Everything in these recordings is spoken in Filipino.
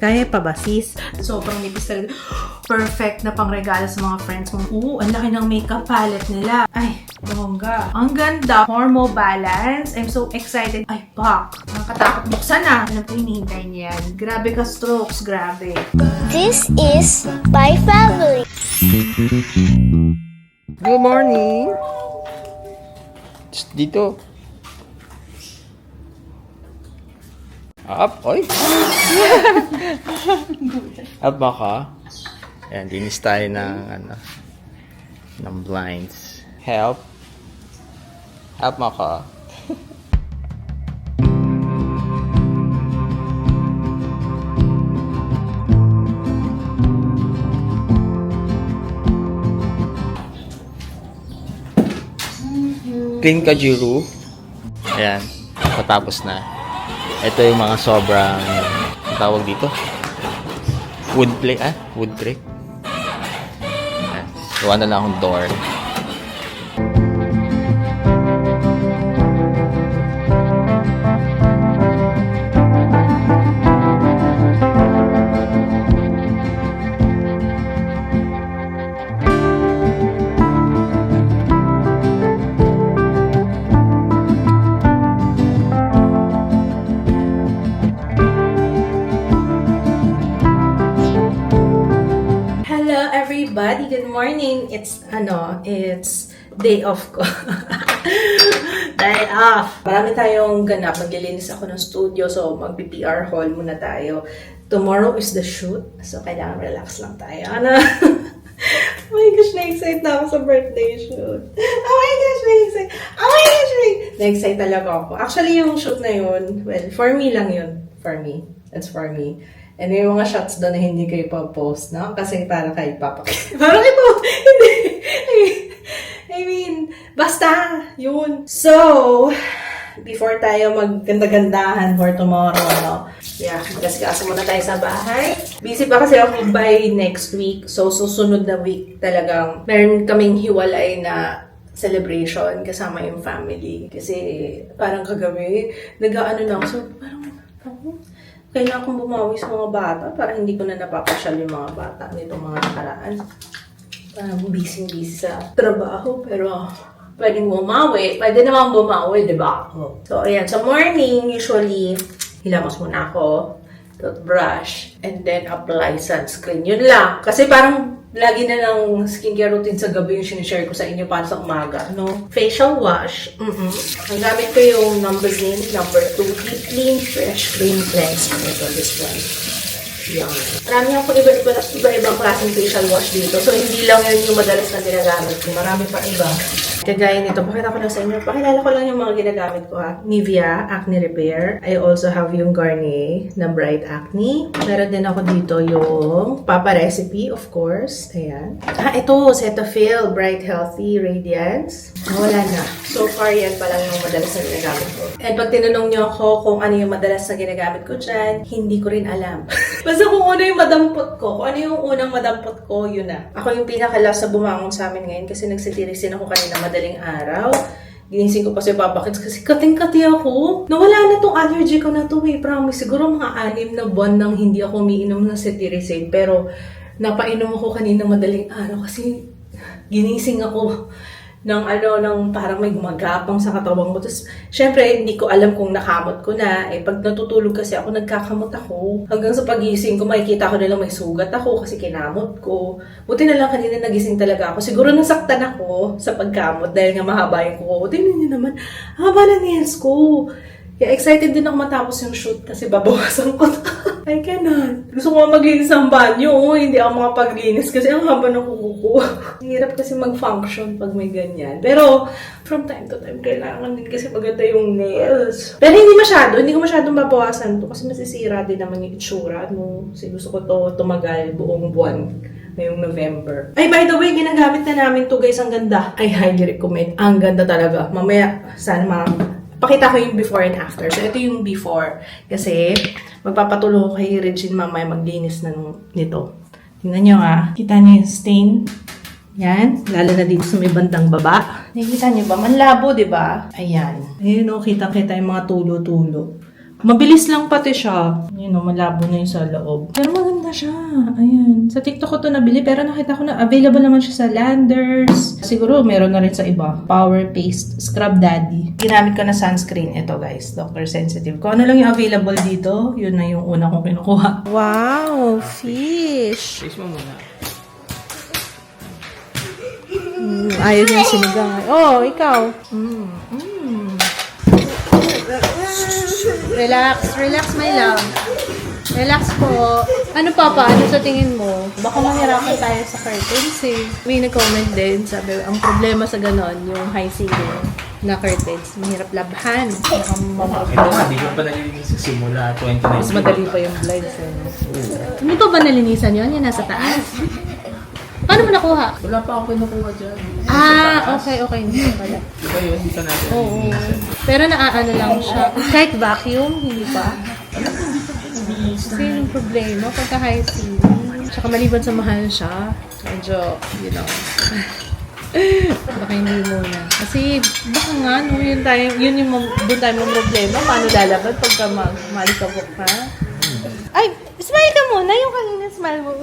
Kaya pa ba, sis? Sobrang nipis talaga. Perfect na pangregalo sa mga friends mo. Ang laki ng makeup palette nila. Ay, bongga. Ang ganda. Hormo balance. I'm so excited. Ay, pak. Nakakatakot buksan na. Alam ko, hinihintay niyan. Grabe ka strokes. Grabe. This is my family. Good morning! Dito. Up, oy! Up ba ka? Ayan, linis tayo ng blinds. Help. Help mo ka. Clean ka, Jiru. Ayan, patapos na. Ito yung mga sobrang tawag dito. Wood plate, wood plate. Ayan, gawa na lang akong door. Everybody, good morning. It's day off ko. Day off. Marami tayong ganap. Maglilinis ako ng studio, so mag-PR haul muna tayo. Tomorrow is the shoot, so kailangan relax lang tayo. Ano? Oh my gosh, na-excite na ako sa birthday shoot. Oh my gosh, na-excite. Oh my gosh, na-excite talaga ako. Actually, yung shoot na yun, well, for me lang yun. For me. That's for me. And yung mga shots doon na hindi kayo pa-post, no? Kasi parang kayo papakita. Parang ito! Hindi! I mean, basta! Yun. So, before tayo magganda-gandahan for tomorrow, no? Yeah, magkasikaso muna tayo sa bahay. Busy pa kasi ako by next week. So, susunod na week talagang meron kaming hiwalay na celebration kasama yung family. Kasi parang kagabi, nag-ano na ako. So, parang, kailangan kong bumawi sa mga bata para hindi ko na napapasyal yung mga bata nitong mga nakaraan. Parang busy sa trabaho, pero pwedeng bumawi. Pwede naman bumawi, di ba? So, ayan. Sa morning, usually, hilamos muna ako, toothbrush, and then apply sunscreen. Yun lang. Kasi parang lagi na ng skincare routine sa gabi yung sinishare ko sa inyo para sa umaga. No? Facial wash. Ang gamit ko yung number 2 Deep Clean Fresh Cream Cleanse. Ito, this one. Yan. Marami ako iba-ibang klaseng facial wash dito. So, hindi lang yun yung madalas na ginagamit ko. Marami pa iba. Kagaya nito, pakita ko lang sa inyo. Pakilala ko lang yung mga ginagamit ko ha. Nivea Acne Repair. I also have yung Garnier na Bright Acne. Meron din ako dito yung Papa Recipe, of course. Ayan. Ito, Cetaphil Bright Healthy Radiance. Wala na. So far, yan pa lang yung madalas na ginagamit ko. And pag tinanong nyo ako kung ano yung madalas na ginagamit ko dyan, hindi ko rin alam. Basta kung ano yung madampot ko, kung ano yung unang madampot ko, yun na. Ako yung pinaka-last sa bumangon sa amin ngayon kasi nagsitirisin ako kanina madaling araw. Ginising ko pa si Papa Kids kasi kating-kati ako. Nawala na tong allergy ko na to, promise. Siguro mga 6 na buwan nang hindi ako umiinom ng cetirizine. Pero napainom ako kanina madaling araw kasi ginising ako ng parang may gumagapang sa katawan ko. Tapos, syempre, hindi ko alam kung nakamot ko na. Pag natutulog kasi ako, nagkakamot ako. Hanggang sa pagising ko, makikita ko na lang may sugat ako kasi kinamot ko. Buti na lang kanina nagising talaga ako. Siguro nasaktan ako sa pagkamot dahil nga mahaba yung kuko. Tingnan niyo naman, haba na nails ko. Kaya excited din ako matapos yung shoot kasi babawasan ko. I cannot. Gusto ko maglinis ng banyo. Hindi ako makapaglinis kasi ang haba ng kuko ko. Hirap kasi mag-function pag may ganyan. Pero, from time to time, kailangan din kasi maganda yung nails. Pero hindi ko masyadong babawasan to kasi masisira din naman yung itsura. Kasi gusto ko to tumagal buong buwan ngayong November. Ay, by the way, ginagamit na namin to guys. Ang ganda. I highly recommend. Ang ganda talaga. Mamaya, sana pakita ko yung before and after. So, ito yung before. Kasi, magpapatulong ko kay Regine mamaya maglinis nito. Tingnan nyo Kita nyo yung stain. Yan. Lalo na dito sa may bandang baba. Nakikita nyo ba? Manlabo, di ba? Ayan. Ayun, kitang-kita yung mga tulo-tulo. Mabilis lang pati siya. Yun o, malabo na yung sa loob. Pero maganda siya. Ayan. Sa TikTok ko to nabili, pero nakita ko na available naman siya sa Landers. Siguro meron na rin sa iba. Power Paste Scrub Daddy. Ginamit ko na sunscreen. Ito guys, Dr. Sensitive. Kung ano lang yung available dito, yun na yung una kong kinukuha. Wow! Fish! Taste mo muna. Ayaw yung sinigang. Oh, ikaw. Relax. Relax, my love. Relax po. Ano papa? Ano sa tingin mo? Baka mahirapan tayo sa curtains eh. May nag-comment din. Sabi, ang problema sa ganon, yung high ceiling na curtains, mahirap labhan. Ito nga, di ko pa nalilinis sa simula 2019. Mas madali pa yung blinds eh. Hindi pa ba nalinisan yun? Yan nasa taas? Paano mo nakuha? Wala pa ako kinukuha dyan. Okay. Hindi pala. Diba yun? Hindi ka natin. Oo. Pero naaano lang siya. Kahit vacuum, hindi pa. Kasi yung problema, pagka high ceiling, tsaka maliban sa mahal siya, medyo, you know, baka hindi muna. Kasi, baka nga, no, yun doon tayo mong problema, paano lalabad pagka malikabok ka? Ay, smile ka muna, yung kanina smile mo.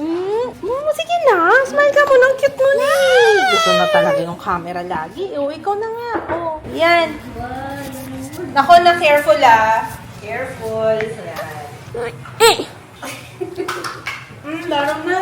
Sige na, smile ka muna, ang cute mo na. Gusto na talaga yung camera lagi. Ikaw na nga. Yan. Ako na, careful Careful. Yan. Larang na.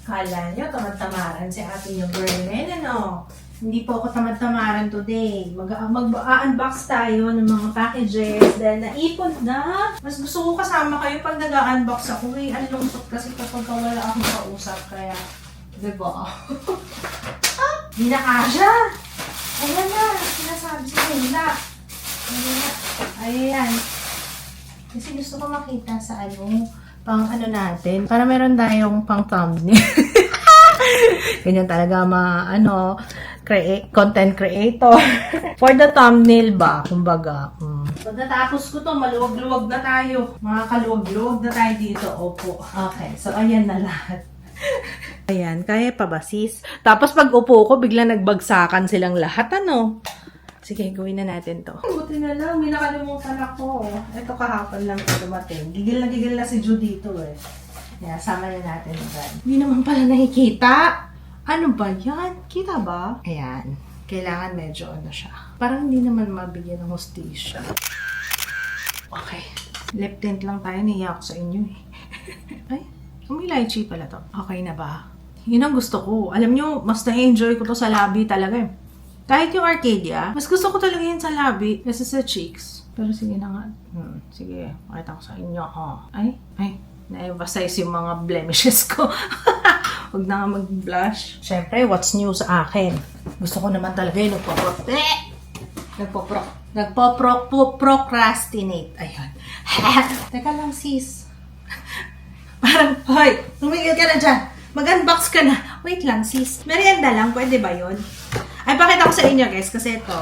Kala nyo, tamad-tamaran si ate yung Berlin, ano? Hindi po ako tamad-tamaran today. Mag-unbox tayo ng mga packages dahil naipon na. Mas gusto ko kasama kayo pag nag-unbox ako. Ang lungkot kasi kapag wala akong kausap. Kaya, diba? Hindi na kasha. Ayan na, sinasabi sa kanila. Ayan. Kasi gusto ko makita sa pang natin. Para meron tayong pang thumbnail. Ganyan talaga content creator. For the thumbnail ba, kumbaga. Pagkatapos ko to, maluwag-luwag na tayo. Mga kaluwag-luwag na tayo dito. Opo. Okay, so ayan na lahat. Ayan, kaya pa ba sis? Tapos pag upo ko, bigla nagbagsakan silang lahat, ano? Sige, gawin na natin to. Buti na lang, may nakalimutan ako. Ito kahapon lang ito dumating. Gigil na si Judy dito eh. Kaya sama na natin agad. Hindi naman pala nakikita. Ano ba yan? Kita ba? Ayan. Kailangan medyo siya. Parang hindi naman mabigyan ng hostisya. Okay. Lip tint lang tayo. Niya ako sa inyo eh. Ay, may lychee pala to. Okay na ba? Yun ang gusto ko. Alam nyo, mas na-enjoy ko to sa labi talaga eh. Kahit yung Arcadia, mas gusto ko talaga yun sa labi kasi sa cheeks. Pero sige na nga. Sige, makita ko sa inyo. Ay, na-emphasize yung mga blemishes ko. Huwag na nga mag-blush. Siyempre, what's new sa akin? Gusto ko naman talaga yung nagpo-procrastinate. Ayun. Teka lang, sis. Parang, hoy, tumigil ka na dyan. Mag-unbox ka na. Wait lang, sis. Merienda lang, pwede ba yun? Ay, pakita ko sa inyo, guys, kasi ito,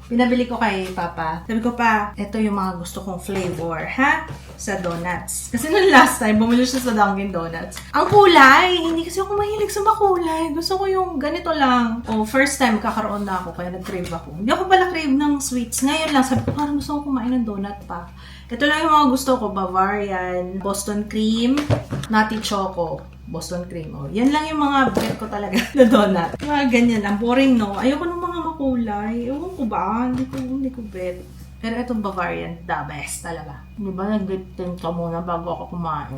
pinabili ko kay Papa. Sabi ko pa, ito yung mga gusto kong flavor, ha? Sa donuts. Kasi nung last time, bumili siya sa Dunkin' Donuts. Ang kulay! Hindi kasi ako mahilig sa makulay. Gusto ko yung ganito lang. First time, kakaroon na ako, kaya nag-crave ako. Hindi ako pala crave ng sweets. Ngayon lang, sabi ko, parang gusto ko kumain ng donut pa. Ito lang yung mga gusto ko, Bavarian, Boston Cream, Nutty Choco. Boston Cream. Yan lang yung mga bet ko talaga na donut. Mga ganyan lang. Boring, no? Ayoko ng mga makulay. Ewan ko ba? Hindi ko bet. Pero itong Bavarian, the best talaga. Di ba nag-lip tint ka muna bago ako kumain?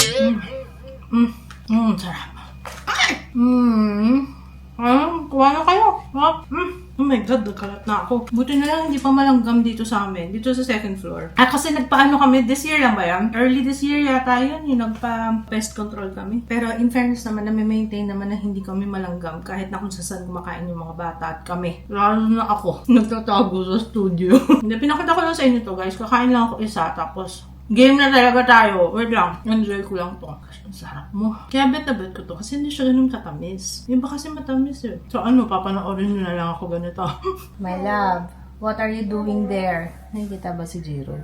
Sarap. Kuha na kayo. Oh my God, nagkalat na ako. Buti na lang hindi pa malanggam dito sa amin. Dito sa second floor. Kasi nagpaano kami, this year lang ba yan? Early this year yata yun. Yung nagpa-pest control kami. Pero in fairness naman, na-maintain naman na hindi kami malanggam. Kahit na kung saan kumakain yung mga bata at kami. Lalo na ako. Nagtatago sa studio. Hindi, pinakita ko lang sa inyo to guys. Kakain lang ako isa. Tapos, game na talaga tayo. Wait lang. Enjoy ko lang to. Ang sarap mo. Kaya bet na bet ko to. Kasi hindi siya ganun katamis. Yung ba kasi matamis eh. So papanoorin nyo na lang ako ganito. My love, what are you doing there? Nakikita ba si Jiro?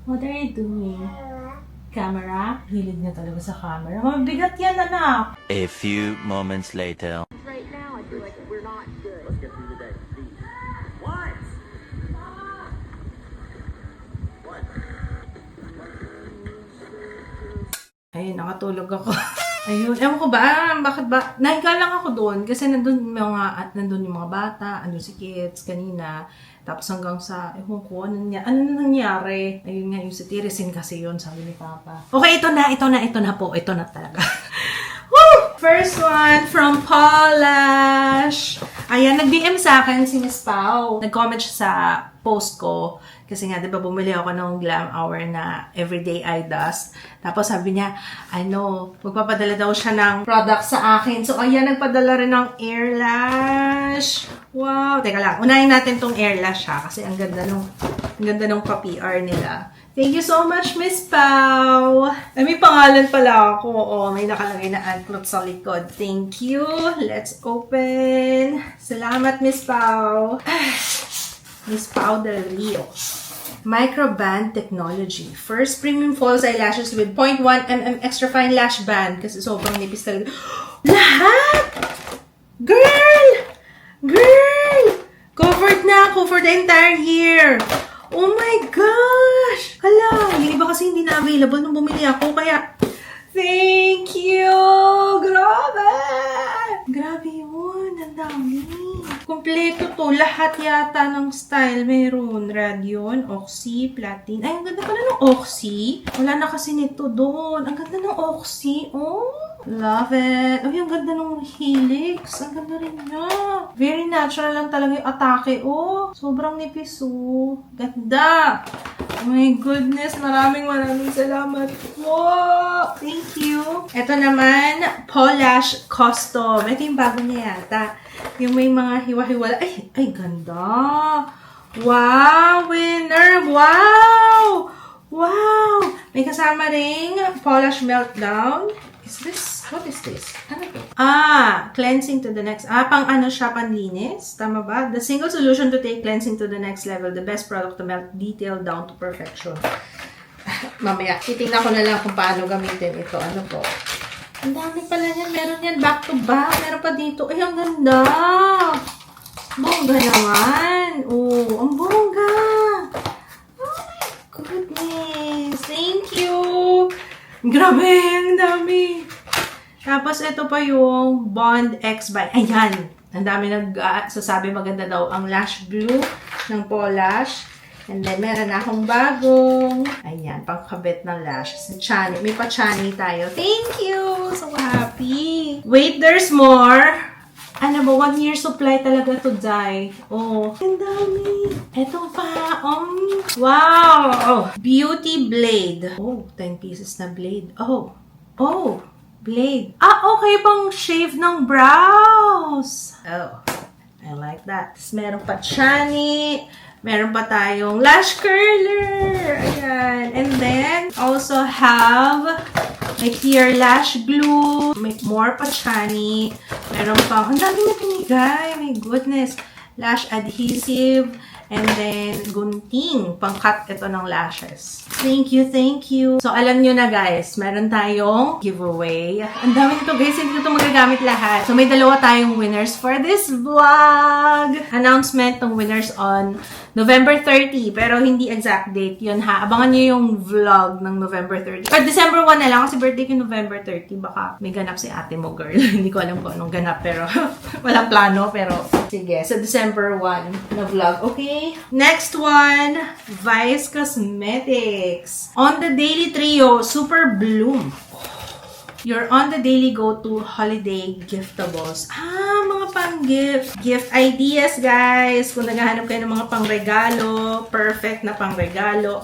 What are you doing? Camera. Hilig na talaga sa camera. Mabigat yan, anak. A few moments later. Right now, I feel like we're not good. Let's get through the day. Please. What? Ayun, nakatulog ako. Ayun, ewan ko ba, bakit ba? Nahiga lang ako doon kasi nandun yung mga bata, andun si kids kanina. Tapos hanggang sa, ewan ko, ano nangyari? Ayun nga, yung si Tirisin kasi yun, sabi ni Papa. Okay, ito na po. Ito na talaga. Woo! First one from Paulash. Ayan, nag-DM sa akin si Miss Pao. Nag-comment siya sa post ko. Kasi nga, di ba, bumili ako ng Glam Hour na Everyday Eye Dust. Tapos sabi niya, magpapadala daw siya ng product sa akin. So, ayan, nagpadala rin ng Air Lash. Wow! Teka lang, unahin natin tong Air Lash ha. Kasi ang ganda nung pa-PR nila. Thank you so much, Miss Pao! May pangalan pala ako. May nakalagay na Antclot sa likod. Thank you! Let's open! Salamat, Miss Pao! Miss Pao Del Rio. Microband Technology. First premium false eyelashes with 0.1 mm extra fine lash band. Kasi sobrang nipis talaga. Lahat! Girl! Covered na ako for the entire year. Oh my gosh! Hala, yung iba kasi hindi na available nung bumili ako. Kaya, thank you! Grabe yun. Ang dami. Kompleto to. Lahat yata ng style. Meron Radion, Oxy, Platin. Ay, ang ganda pala ng Oxy. Wala na kasi nito doon. Ang ganda ng Oxy. Oh, love it. Ay, ang ganda ng Helix. Ang ganda rin niya. Very natural lang talaga yung atake. Oh, sobrang nipis. Oh, ganda. Oh my goodness. Maraming salamat. Wow! Thank you. Ito naman, Paulash Custom. Ito yung bago niya yata. Yung may mga hiwa-hiwala. Ay, ganda. Wow, winner. Wow! May kasama ring Paulash Meltdown. What is this? Ano to? Cleansing to the next. Panlinis. Tama ba? The single solution to take cleansing to the next level. The best product to melt detail down to perfection. Mamaya, titingnan ko na lang kung paano gamitin ito. Ano po? Ang dami pala yan. Meron yan back to back. Meron pa dito. Ay, ang ganda. Bongga naman. Oh, ang bongga. Oh my goodness. Thank you. Grabe, ang dami. Tapos, ito pa yung Bond X by. Ayan. Ang dami nagsasabi maganda daw ang lash glue ng Paulash. And then, meron na akong bagong, ayan, pangkabit ng lashes. Chani. May pa-chani tayo. Thank you! So happy! Wait, there's more! Ano ba? 1 year supply talaga to dye. Oh, ang dami! Ito pa. Wow! Oh, Beauty Blade. Oh, 10 pieces na blade. Oh, blade. Okay, pang shave ng brows. Oh, I like that. Tapos meron pa chani. Meron pa tayong lash curler. Ayan. And then, also have may clear lash glue. May more pa chani. Meron pa, ang dami na pinigay. My goodness. Lash adhesive. And then, gunting. Pang-cut ito ng lashes. Thank you. So, alam nyo na guys, meron tayong giveaway. Ang dami nito guys, hindi ko ito magagamit lahat. So, may dalawa tayong winners for this vlog. Announcement ng winners on November 30. Pero hindi exact date yun ha. Abangan nyo yung vlog ng November 30. Or December 1 na lang kasi birthday ko November 30. Baka may ganap si ate mo girl. Hindi ko alam kung anong ganap pero walang plano. Pero sige, so December 1 na vlog. Okay? Next one, Vice Cosmetics. On the Daily Trio, Super Bloom. Your on the daily go-to holiday giftables. Mga pang-gift. Gift ideas, guys. Kung naghahanap kayo ng mga pang-regalo, perfect na pang-regalo.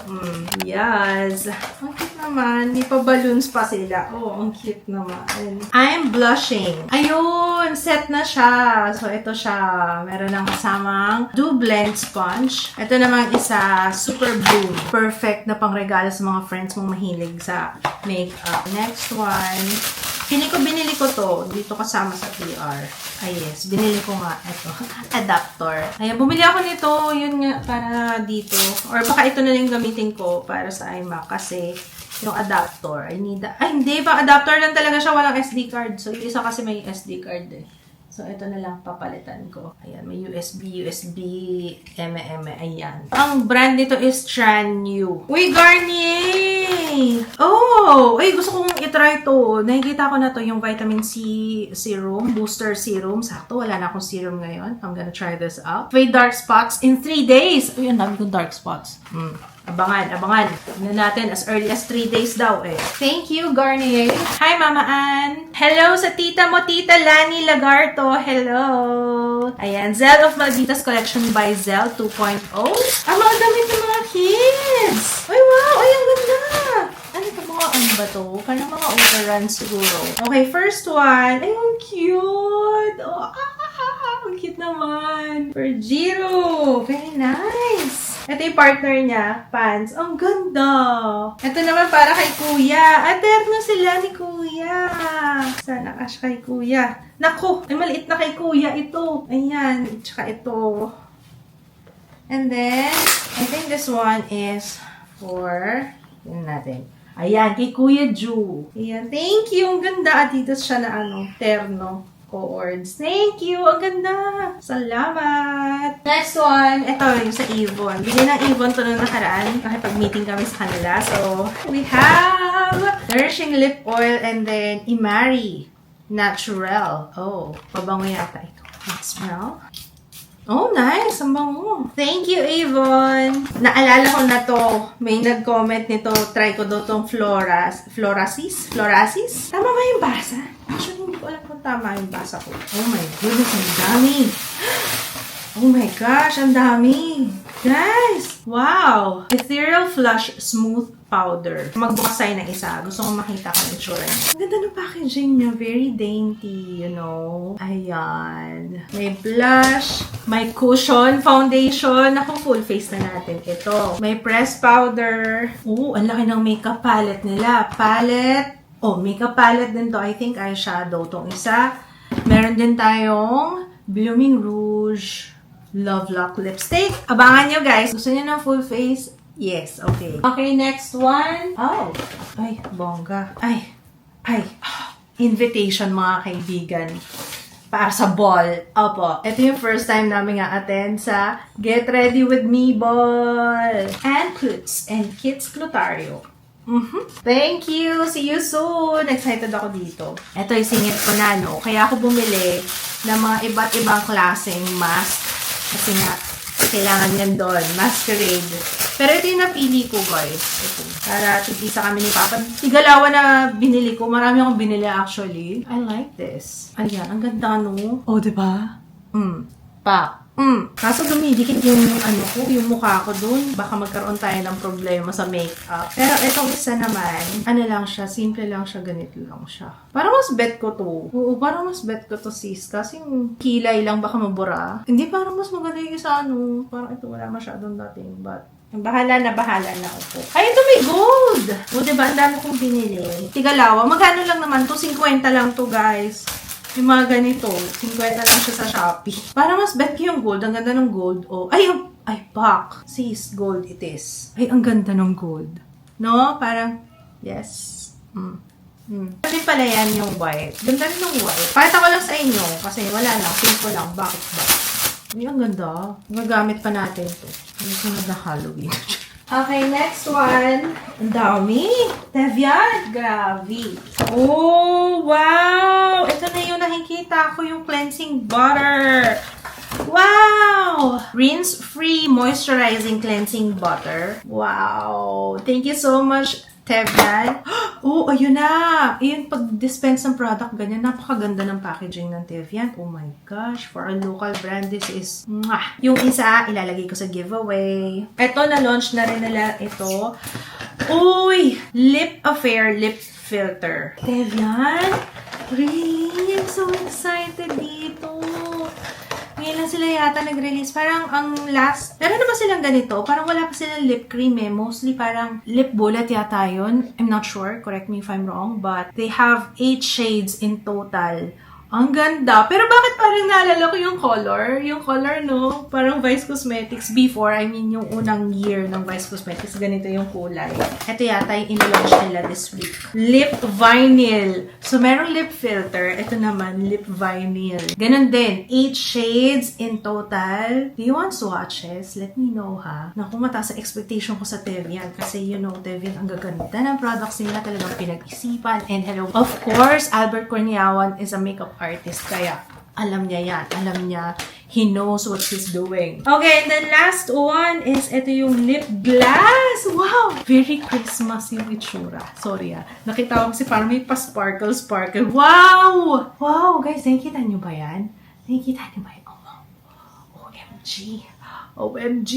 Yes. Ang cute naman. May pa-balloons pa sila. Oh, ang cute naman. I'm blushing. Ayun, set na siya. So, ito siya. Meron ng kasamang Dew Blend Sponge. Ito namang isa, Super Bloom. Perfect na pang-regalo sa mga friends mong mahilig sa makeup. Next one. Binili ko to. Dito kasama sa PR. Yes. Binili ko nga ito. Adapter. Ayan. Bumili ako nito. Yun nga. Para dito. Or baka ito na lang gamitin ko para sa iMac. Kasi yung adapter. I need that. Ay, hindi ba? Adapter lang talaga siya. Walang SD card. So, yung isa kasi may SD card eh. So, ito na lang papalitan ko. Ayan, may USB, ayan. Ang brand nito is Tranyu. Uy, Garnier! Oh! Uy, gusto kong itry to. Nakikita ko na to, yung vitamin C serum, booster serum. Sakto, wala na akong serum ngayon. I'm gonna try this out. Fade dark spots in 3 days. Uy, ang dami kong dark spots. Abangan. Tignan natin as early as 3 days daw eh. Thank you, Garnier. Hi, Mama Ann. Hello sa tita mo, Tita Lani Lagarto. Hello. Ayan, Zell of Malditas Collection by Zell 2.0. Ang mga damit ng mga kids. Ay, wow. Ay, ang ganda. Ano ito? Ano ba to? Parang mga overrun siguro. Okay, first one. Ay, ang cute. Oh, ang cute naman. For Jiro. Very nice. Ito yung partner niya, pants. Ang ganda! Ito naman para kay Kuya. Aterno sila ni Kuya. Sana cash kay Kuya. Naku! Ay, maliit na kay Kuya ito. Ayan. Tsaka ito. And then, I think this one is for... Yun natin. Ayan, kay Kuya Ju. Ayan. Thank you! Ang ganda. Adidas siya na terno. Cords. Thank you! Ang ganda! Salamat! Next one, ito yung sa Avon. Bili ng Avon to nung nakaraan. Nakipag-meeting kami sa kanila. So, we have Nourishing Lip Oil and then Imari Natural. Oh, pabango yata ito. Let's smell. Oh, nice! Ang bango. Thank you, Avon! Naalala ko na to. May nag-comment nito. Try ko daw tong Florasis? Tama ba yung basa? Actually, hindi ko alam kung tama yung basa ko. Oh my goodness, ang dami! Oh my gosh, ang dami! Guys! Wow! Ethereal Flush Smooth Powder. Magbukas tayo ng isa. Gusto kong makita kung itsura niya. Ang ganda ng packaging niya. Very dainty, you know. Ayan. May blush. May cushion foundation. Naku, full face na natin ito. May pressed powder. Oo, ang laki ng makeup palette nila. Makeup palette din to. I think eyeshadow tong isa. Meron din tayong Blooming Rouge Love Lock Lipstick. Abangan nyo guys. Gusto nyo ng full face? Yes, okay. Okay, next one. Oh. Ay, bongga. Ay. Invitation mga kaibigan. Para sa ball. Opo. Ito yung first time namin attend sa Get Ready With Me Ball. And Klutz. And Kids Clutario. Thank you! See you soon! Excited ako dito. Ito yung singit ko na, no? Kaya ako bumili ng mga iba't ibang klaseng mask. Kasi nga, kailangan yan doon. Masquerade. Pero ito yung napili ko, guys. Ito. Para tig-isa kami ni Papa. Tigalawa na binili ko. Marami akong binili, actually. I like this. Ayan, ang ganda, no? Oh, diba? Kaso dumidikit yung yung mukha ko dun. Baka magkaroon tayo ng problema sa makeup. Pero itong isa naman, lang siya, simple lang siya, ganito lang siya. Parang mas bet ko to. Oo, parang mas bet ko to, sis. Kasi yung kilay lang baka mabura. Hindi, parang mas maganda yung sa Parang ito wala masyadong dating, but bahala na ako. Ay, ito may gold! O, diba? Ang dami kong binili. Tigalawa. Magkano lang naman to? 50 lang to, guys. Yung mga ganito, 50 lang siya sa Shopee. Para mas bet ko yung gold. Ang ganda ng gold. Oh, ay, pak. Sis, gold it is. Ay, ang ganda ng gold. No? Parang, yes. Kasi pala yan yung white. Ganda rin ng white. Pakita ko lang sa inyo. Kasi wala lang. Simple lang. Bakit ba? Ay, ang ganda. Magagamit pa natin to. Ano ko na Halloween. Okay, next one. Ang dami. Tevian. Grabe. Oh, wow! Ito na yung nakikita ko, yung cleansing butter. Wow! Rinse-free moisturizing cleansing butter. Wow! Thank you so much, Tevian. Oh, ayun na! Ayun, pag-dispense ng product, ganyan. Napakaganda ng packaging ng Tevian. Oh my gosh! For a local brand, this is... Mwah! Yung isa, ilalagay ko sa giveaway. Ito, na-launch na rin nila ito. Uy! Lip Affair Lip Filter. Tevian? Really? I'm so excited dito. Ngayon lang sila yata nag-release. Parang ang last... Meron na ba silang ganito? Parang wala pa silang lip cream eh. Mostly parang lip bullet yata yun. I'm not sure. Correct me if I'm wrong. But they have 8 shades in total Ang ganda. Pero bakit parang naalala ko yung color? Yung color, no? Parang Vice Cosmetics before. I mean, yung unang year ng Vice Cosmetics. Ganito yung kulay. Ito yata yung in-launch nila this week. Lip Vinyl. So, merong lip filter. Ito naman, lip vinyl. Ganon din. 8 shades in total. Do you want swatches? Let me know, ha? Naku, mataas ang expectation ko sa Tevian. Kasi, you know, Tevian, ang gaganda ng products nila. Talagang pinag-isipan. And hello, of course, Albert Corniawan is a makeup artist. Kaya, alam niya yan. Alam niya, he knows what he's doing. Okay, and then last one is ito yung lip gloss. Wow! Very Christmas yung itsura. Sorry nakita ko kasi parang may pa-sparkle. Wow! Wow! Guys, nakikita niyo ba yan? Nakikita niyo ba yan? Oh, wow. OMG! OMG!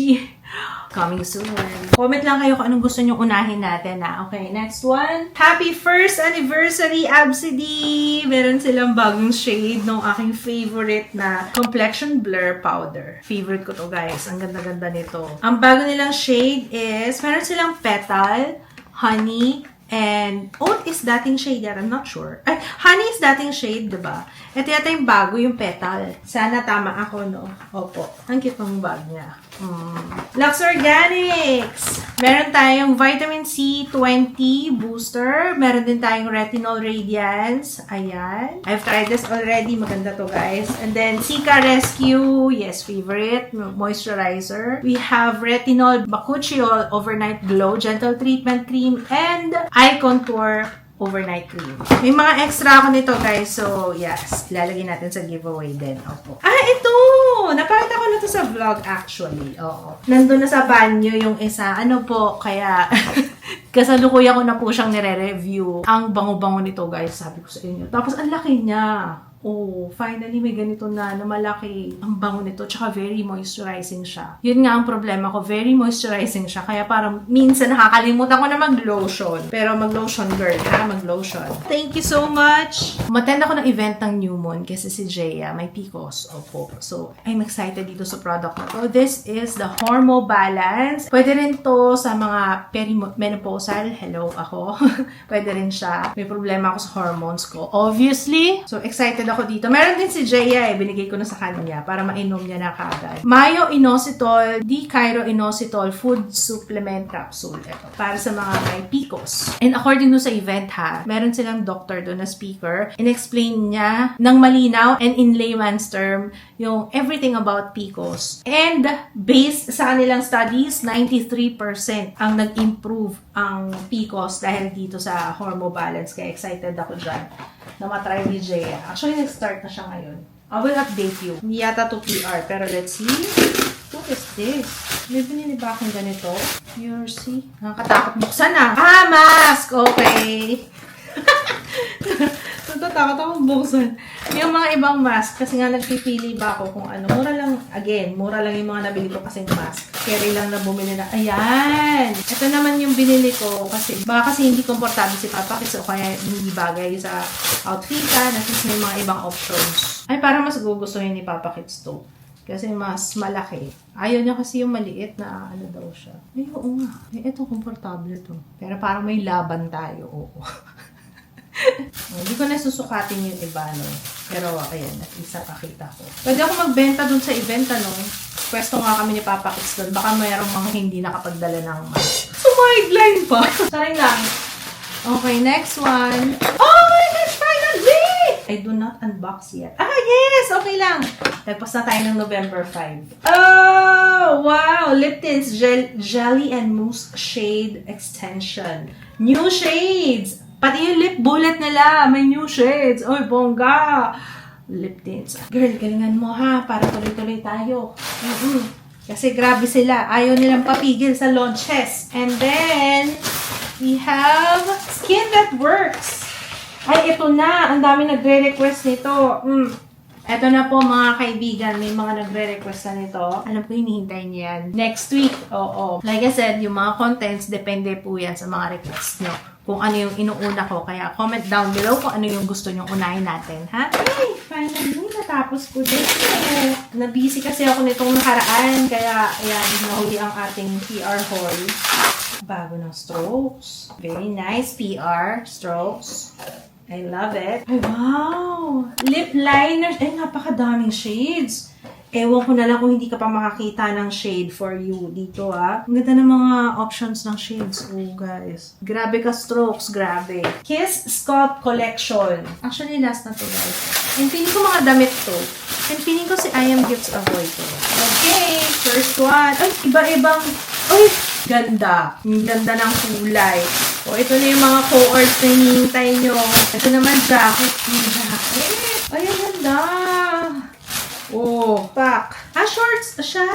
Coming soon. Comment lang kayo kung anong gusto nyo unahin natin, Okay, next one. Happy first anniversary, Absidy! Meron silang bagong shade ng aking favorite na complexion blur powder. Favorite ko to, guys. Ang ganda-ganda nito. Ang bago nilang shade is, meron silang petal, honey, and oat is dating shade yet. I'm not sure. Ay, honey is dating shade, diba? Ito yata yung bago, yung petal. Sana tama ako, no? Opo. Ang cute ng bag niya. Lux Organics! Meron tayong Vitamin C 20 Booster. Meron din tayong Retinol Radiance. Ayan. I've tried this already. Maganda to, guys. And then, Cica Rescue. Yes, favorite. Moisturizer. We have Retinol Bakuchiol Overnight Glow Gentle Treatment Cream and Eye Contour Overnight Cream. May mga extra ako nito, guys. So, yes. Lalagay natin sa giveaway din. Opo. Ito! Napakita ko na to sa vlog, actually. Oo. Nandun na sa banyo yung isa. Ano po, kaya kasalukuyan ko na po siyang nire-review. Ang bango-bango nito, guys. Sabi ko sa inyo. Tapos, ang laki niya. Oh, finally may ganito na malaki. Ang bango nito, tsaka very moisturizing siya. Yun nga ang problema ko, very moisturizing siya. Kaya parang minsan nakakalimutan ko na mag-lotion. Pero mag-lotion girl, ha? Mag-lotion. Thank you so much! Umattend ako ng event ng New Moon kasi si Jaya, may PCOS. Opo. So, I'm excited dito sa product na to. This is the Hormo Balance. Pwede rin to sa mga perimenopausal. Hello, ako. Pwede rin siya. May problema ako sa hormones ko. Obviously. So, excited ako dito. Meron din si Jaya binigay ko na sa kanya para mainom niya na kaagad. Mayo Inositol, Di-Cairo Inositol Food Supplement Capsule. Ito, para sa mga may PCOS. And according to sa event, meron silang doctor doon na speaker. In-explain niya ng malinaw and in layman's term yung everything about PCOS. And based sa kanilang studies, 93% ang nag-improve ang PCOS dahil dito sa Hormo Balance. Kaya excited ako dyan na matry ni Jaya. Actually, nag-start na siya ngayon. I will update you. Hindi yata to PR, pero let's see. What is this? May binili ba akong ganito? You see? Nakakatakot buksan na. Mask! Okay. Natatakot akong buksan. Yung mga ibang mask, kasi nga nagpipili ba ako kung ano. Mura lang, again, mura lang yung mga nabili ko kasing mask. Carry lang na bumili na. Ayan! Ito naman yung binili ko kasi baka kasi hindi komportable si Papa kasi o kaya hindi bagay sa outfitan. At least may mga ibang options. Ay, parang mas gugustuhin ni Papa Kids to. Kasi mas malaki. Ayaw niya kasi yung maliit na ano daw siya. Ay, oo nga. Ay, ito, komportable to. Pero parang may laban tayo. Oo. Hindi ko na susukatin yung iba, no? Pero, ayan, at least nakakita ko. Pwede ako magbenta dun sa event, ano? Pwesto nga kami ni Papa Kids dun. Baka mayroong mga hindi nakapagdala ng mask. Sumideline pa! Saring lang. Okay, next one. Oh my gosh, finally! I do not unbox yet. Yes! Okay lang. Nagpas na tayo ng November 5. Oh! Wow! Lip Tints Jelly and Mousse Shade Extension. New shades! Pati yung lip bullet nila, may new shades. Oy, bongga! Lip tints. Girl, galingan mo ha, para tuloy-tuloy tayo. Kasi grabe sila. Ayaw nilang papigil sa launches. And then, we have Skin That Works. Ay, ito na. Ang dami nagre-request nito. Ito na po mga kaibigan, may mga nagre-request na nito. Alam ko, hinihintay niyo yan. Next week, oo. Like I said, yung mga contents, depende po yan sa mga requests nyo. Kung ano yung inuuna ko. Kaya comment down below kung ano yung gusto nyong unahin natin, ha? Ay, finally, natapos ko din. Nabusy kasi ako nitong nakaraan. Kaya, ayan, nahuli ang ating PR haul. Bago ng Strokes. Very nice PR, Strokes. I love it. Oh, wow! Lip liners. Eh, napakadaming shades. Ewan ko na lang kung hindi ka pa makakita ng shade for you dito, ah. Ang ganda ng mga options ng shades. Oh, guys. Grabe ka strokes. Grabe. Kiss Sculpt Collection. Actually, last na to, guys. And feeling ko mga damit to. And feeling ko si I Am Gifts Ahoy to. Okay, first one. Ay, iba-ibang. Uy, ganda. Ang ganda ng kulay. O, ito na yung mga co-ords na hinihintay nyo. Ito naman, jacket. Yung jacket. Ay, ang ganda. Oh, pack. Ah, shorts siya.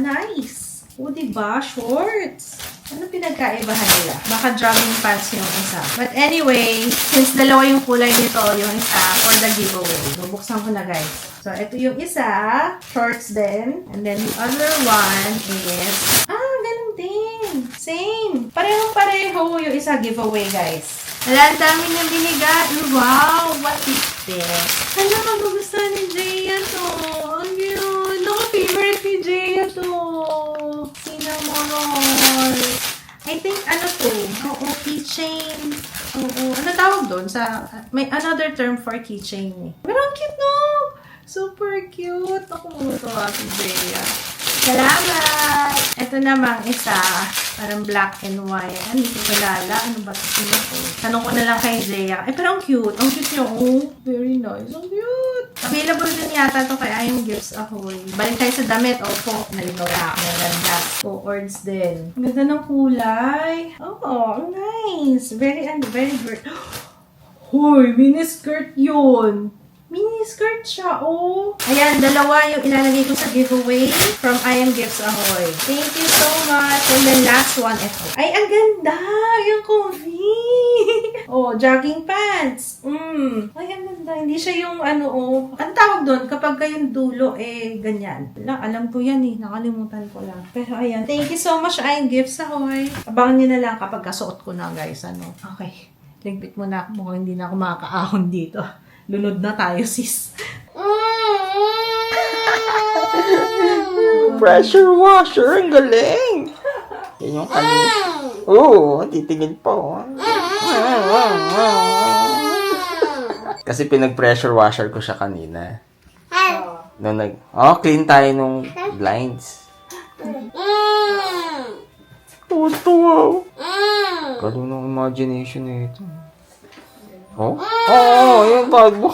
Nice. Oh, diba? Shorts. Ano pinagkaibahan nila? Baka jogging pants yung isa. But anyway, since dalawa yung kulay nito, yung isa for the giveaway. Bubuksan ko na, guys. So, ito yung isa. Shorts din. And then, the other one is... Ah, ganun din. Same. Parehong-pareho yung isa giveaway, guys. Wala, ang dami niyang binigay. Wow! What is this? Ano, magugustuhan ni Jaya to. Ang cute. Naku, favorite ni Jaya to. Cinnamon roll. I think, ano to? Oo, keychain. Oo. Ano tawag doon? May another term for keychain eh. Pero ang cute, no? Super cute. Ako matutuwa si Jaya. Salamat! Ito namang isa, parang black and white. Hindi ko kilala. Ano ba ito? Tanong ko na lang kay Jaya. Eh, pero ang cute. Ang cute niya. Oh, very nice. Ang cute. Available din yata ito kay I Am Gifts Ahoy. Balik tayo sa damit. Opo, nalito na. Maganda. Co-ords din. Ang ganda ng kulay. Oh, nice. Very good. Hoy, mini-skirt yun. Mini-skirt siya, oh. Ayan, dalawa yung ilalagay ko sa giveaway from I Am Gifts Ahoy. Thank you so much. And then last one, ito. Ay, ang ganda! Yung comfy! Oh, jogging pants. Ay, ang ganda. Hindi siya yung ano, oh. Ang tawag doon, kapag kayong dulo, eh, ganyan. Alam ko yan eh. Nakalimutan ko lang. Pero ayan. Thank you so much, I Am Gifts Ahoy. Abangan nyo na lang kapag kasuot ko na, guys. Ano? Okay. Ligbit mo na. Mukhang hindi na ako makakaahon dito. Lunod na tayo, sis. Pressure washer, ang galing! Yan yung kanina. Oo, titigil pa. Kasi pinag-pressure washer ko siya kanina. Nung clean tayo nung blinds. Wow. Galing ng imagination na ito. Oh? Oo, yung bag mo.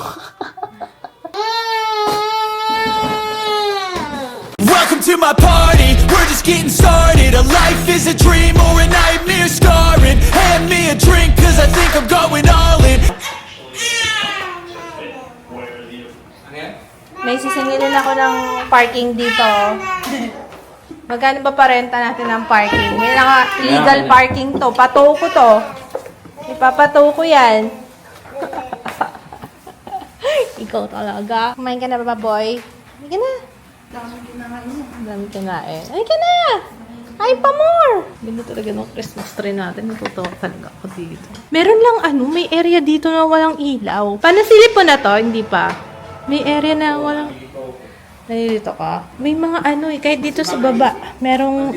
Welcome to my party, we're just getting started. A life is a dream or a nightmare scarring. Hand me a drink cause I think I'm going all in. May sisingilin ako ng parking dito. Magkano ba parenta natin ng parking? May naka-legal parking to. Patow ko to. Ipapatow ko yan. Ikaw talaga. Kumain ka na ba, boy? Kumain ka na. Dami kinain. Ay ka na! Ay pa more! Ganda talaga ng Christmas tree natin. Natutuwa talaga ako dito. Meron lang may area dito na walang ilaw. Panasilip po na to? Hindi pa. May area na walang... Nalilito ka? May mga kahit dito sa baba. Merong...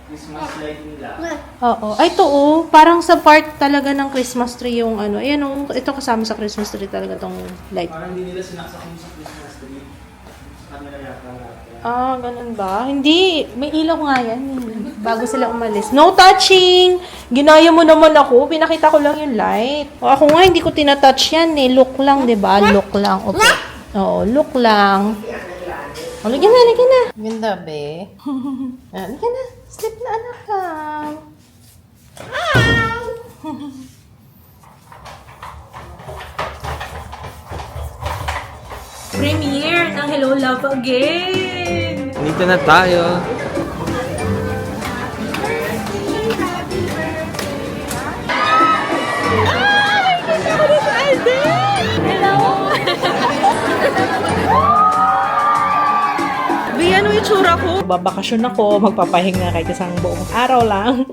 Christmas light nila. Oo. Ay, ito parang sa part talaga ng Christmas tree yung Ayan ito kasama sa Christmas tree talaga tong light. Parang hindi nila sinaksak yung sa Christmas tree. Sa kanila yata. Ah, ganun ba? Hindi. May ilaw nga yan. Bago sila umalis. No touching! Ginaya mo naman ako. Pinakita ko lang yung light. O, ako nga, hindi ko tinatouch yan eh. Look lang, diba? Look lang. Opo. Oo, look lang. O, lagyan na. Ganda, be. Lagyan na. Sleep na, anak ka. Premiere ng Hello Love Again! Dito na tayo. Bi, ano itsura ko? Babakasyon ako, magpapahinga kahit isang buong araw lang.